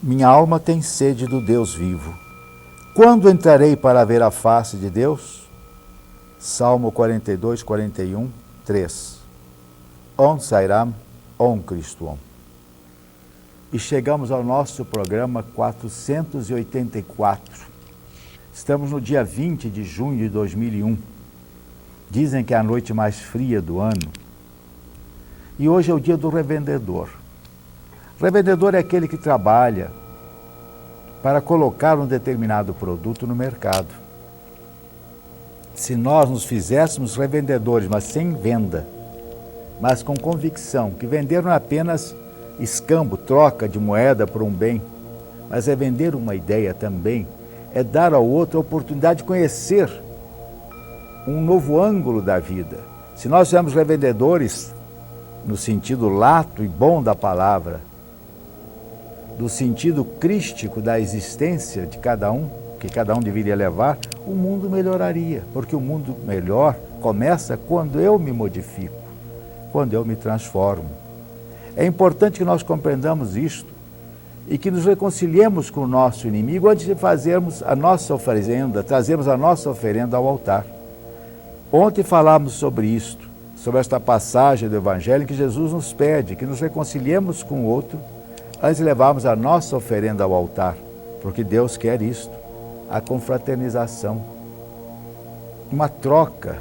Minha alma tem sede do Deus vivo. Quando entrarei para ver a face de Deus? Salmo 42, 41, 3. On sairam, on Cristo. E chegamos ao nosso programa 484. Estamos no dia 20 de junho de 2001. Dizem que é a noite mais fria do ano. E hoje é o dia do revendedor. Revendedor é aquele que trabalha para colocar um determinado produto no mercado. Se nós nos fizéssemos revendedores, mas sem venda, mas com convicção, que vender não é apenas escambo, troca de moeda por um bem, mas é vender uma ideia também, é dar ao outro a oportunidade de conhecer um novo ângulo da vida. Se nós tivermos revendedores, no sentido lato e bom da palavra, do sentido crístico da existência de cada um, que cada um deveria levar, o mundo melhoraria, porque o mundo melhor começa quando eu me modifico, quando eu me transformo. É importante que nós compreendamos isto e que nos reconciliemos com o nosso inimigo antes de fazermos a nossa oferenda, trazermos a nossa oferenda ao altar. Ontem falamos sobre isto, sobre esta passagem do Evangelho que Jesus nos pede, que nos reconciliemos com o outro antes de levarmos a nossa oferenda ao altar, porque Deus quer isto, a confraternização, uma troca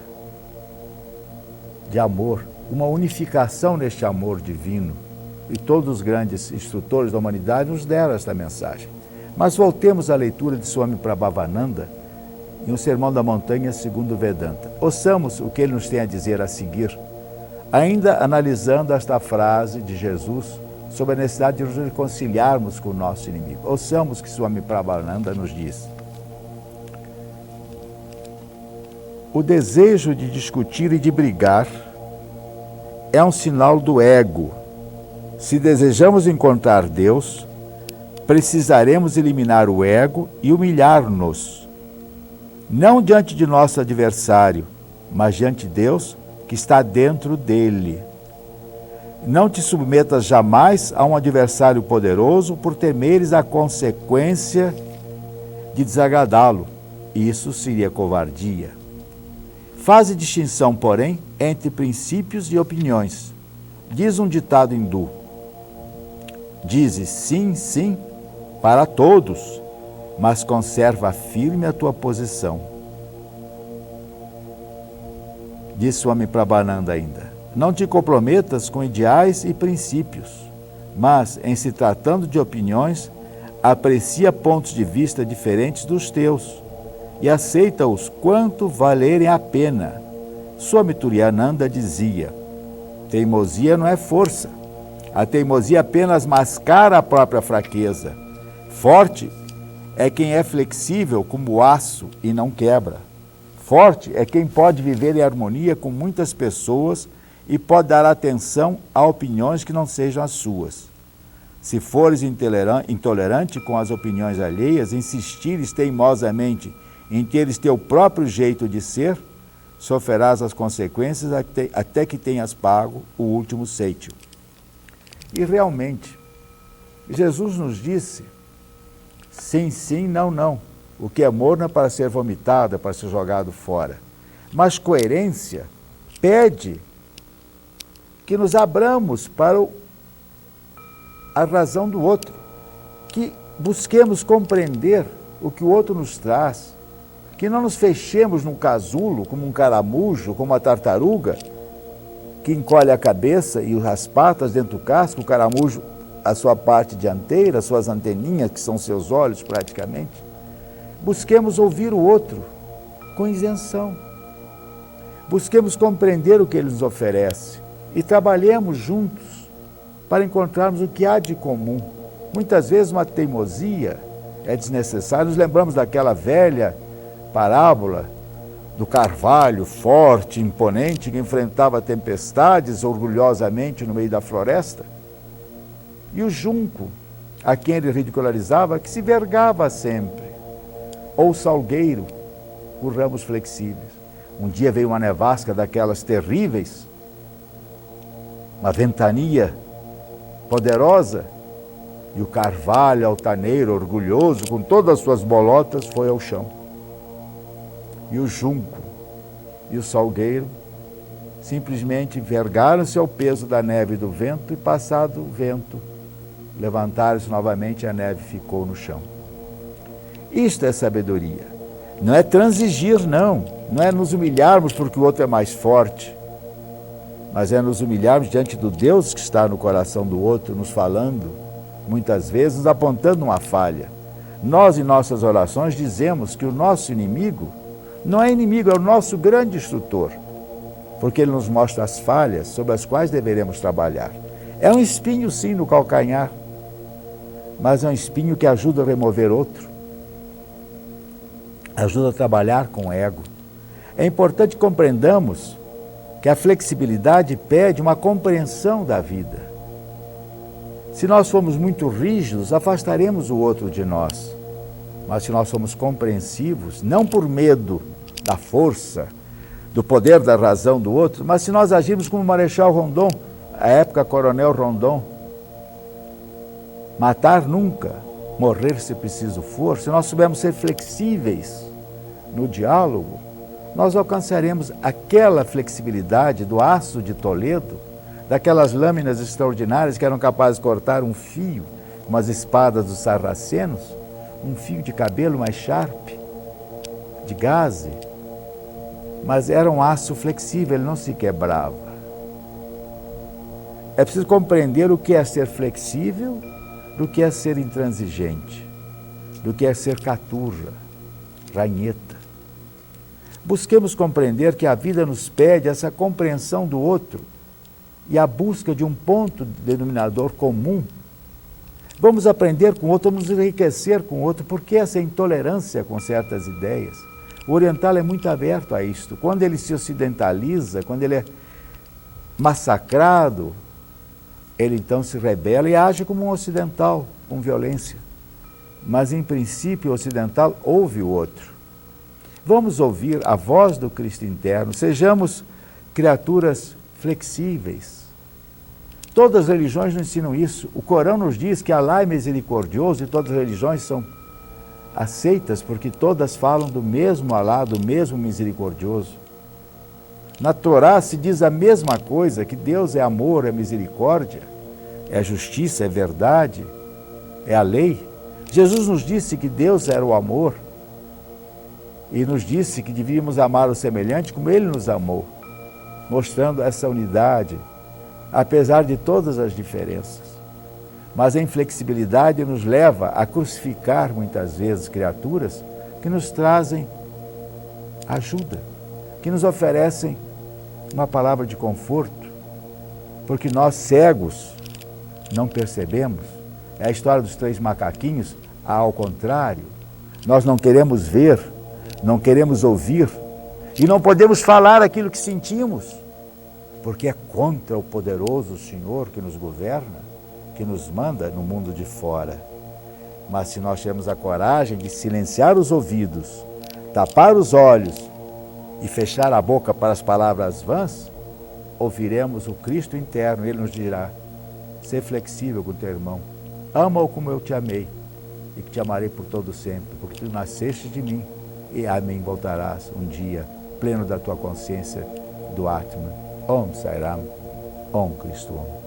de amor, uma unificação neste amor divino. E todos os grandes instrutores da humanidade nos deram esta mensagem. Mas voltemos à leitura de Swami Prabhavananda em O Sermão da Montanha segundo Vedanta. Ouçamos o que ele nos tem a dizer a seguir, ainda analisando esta frase de Jesus sobre a necessidade de nos reconciliarmos com o nosso inimigo. Ouçamos o que Swami Prabhavananda nos diz. O desejo de discutir e de brigar é um sinal do ego. Se desejamos encontrar Deus, precisaremos eliminar o ego e humilhar-nos, não diante de nosso adversário, mas diante de Deus que está dentro dele. Não te submetas jamais a um adversário poderoso por temeres a consequência de desagradá-lo. Isso seria covardia. Faze distinção, porém, entre princípios e opiniões. Diz um ditado hindu: dizes sim, sim, para todos, mas conserva firme a tua posição. Diz Swami Prabhavananda ainda: não te comprometas com ideais e princípios, mas, em se tratando de opiniões, aprecia pontos de vista diferentes dos teus e aceita-os quanto valerem a pena. Swami Turiyananda dizia: teimosia não é força. A teimosia apenas mascara a própria fraqueza. Forte é quem é flexível como o aço e não quebra. Forte é quem pode viver em harmonia com muitas pessoas e pode dar atenção a opiniões que não sejam as suas. Se fores intolerante com as opiniões alheias, insistires teimosamente em teres teu próprio jeito de ser, sofrerás as consequências até que tenhas pago o último ceitil. E realmente, Jesus nos disse: sim, sim, não, não. O que é morno é para ser vomitado, é para ser jogado fora. Mas coerência pede que nos abramos para a razão do outro, que busquemos compreender o que o outro nos traz, que não nos fechemos num casulo, como um caramujo, como uma tartaruga, que encolhe a cabeça e as patas dentro do casco, o caramujo a sua parte dianteira, as suas anteninhas, que são seus olhos praticamente. Busquemos ouvir o outro com isenção. Busquemos compreender o que ele nos oferece e trabalhemos juntos para encontrarmos o que há de comum. Muitas vezes uma teimosia é desnecessária. Nos lembramos daquela velha parábola do carvalho forte, imponente, que enfrentava tempestades orgulhosamente no meio da floresta, e o junco, a quem ele ridicularizava, que se vergava sempre, ou o salgueiro, por ramos flexíveis. Um dia veio uma nevasca daquelas terríveis, uma ventania poderosa, E o carvalho altaneiro, orgulhoso, com todas as suas bolotas, foi ao chão. E o junco e o salgueiro simplesmente vergaram-se ao peso da neve e do vento, e passado o vento, levantaram-se novamente e a neve ficou no chão. Isto é sabedoria. Não é transigir, não. Não é nos humilharmos porque o outro é mais forte, mas é nos humilharmos diante do Deus que está no coração do outro, nos falando, muitas vezes, nos apontando uma falha. Nós, em nossas orações, dizemos que o nosso inimigo não é inimigo, é o nosso grande instrutor, porque ele nos mostra as falhas sobre as quais deveremos trabalhar. É um espinho, sim, no calcanhar, mas é um espinho que ajuda a remover outro, ajuda a trabalhar com o ego. É importante que compreendamos que a flexibilidade pede uma compreensão da vida. Se nós formos muito rígidos, afastaremos o outro de nós. Mas se nós somos compreensivos, não por medo da força, do poder da razão do outro, mas se nós agirmos como o Marechal Rondon, à época Coronel Rondon, matar nunca, morrer se preciso for, se nós soubermos ser flexíveis no diálogo, nós alcançaremos aquela flexibilidade do aço de Toledo, daquelas lâminas extraordinárias que eram capazes de cortar um fio, como as espadas dos sarracenos, um fio de cabelo mais sharp, de gaze, mas era um aço flexível, ele não se quebrava. É preciso compreender o que é ser flexível, do que é ser intransigente, do que é ser caturra, ranheta. Busquemos compreender que a vida nos pede essa compreensão do outro e a busca de um ponto denominador comum. Vamos aprender com o outro, vamos nos enriquecer com o outro, porque essa intolerância com certas ideias. O oriental é muito aberto a isto. Quando ele se ocidentaliza, quando ele é massacrado, ele então se rebela e age como um ocidental, com violência. Mas, em princípio, o ocidental ouve o outro. Vamos ouvir a voz do Cristo interno, sejamos criaturas flexíveis. Todas as religiões nos ensinam isso. O Corão nos diz que Alá é misericordioso e todas as religiões são aceitas porque todas falam do mesmo Alá, do mesmo misericordioso. Na Torá se diz a mesma coisa, que Deus é amor, é misericórdia, é justiça, é verdade, é a lei. Jesus nos disse que Deus era o amor e nos disse que devíamos amar o semelhante como Ele nos amou, mostrando essa unidade, apesar de todas as diferenças. Mas a inflexibilidade nos leva a crucificar muitas vezes criaturas que nos trazem ajuda, que nos oferecem uma palavra de conforto, porque nós cegos não percebemos. É a história dos 3 macaquinhos, ao contrário. Nós não queremos ver, não queremos ouvir e não podemos falar aquilo que sentimos, porque é contra o poderoso Senhor que nos governa, que nos manda no mundo de fora. Mas se nós tivermos a coragem de silenciar os ouvidos, tapar os olhos e fechar a boca para as palavras vãs, ouviremos o Cristo interno. Ele nos dirá: ser flexível com o teu irmão, ama-o como eu te amei e que te amarei por todo sempre, porque tu nasceste de mim e a mim voltarás um dia, pleno da tua consciência do Atman. Om Sai Ram, Om Cristo Om.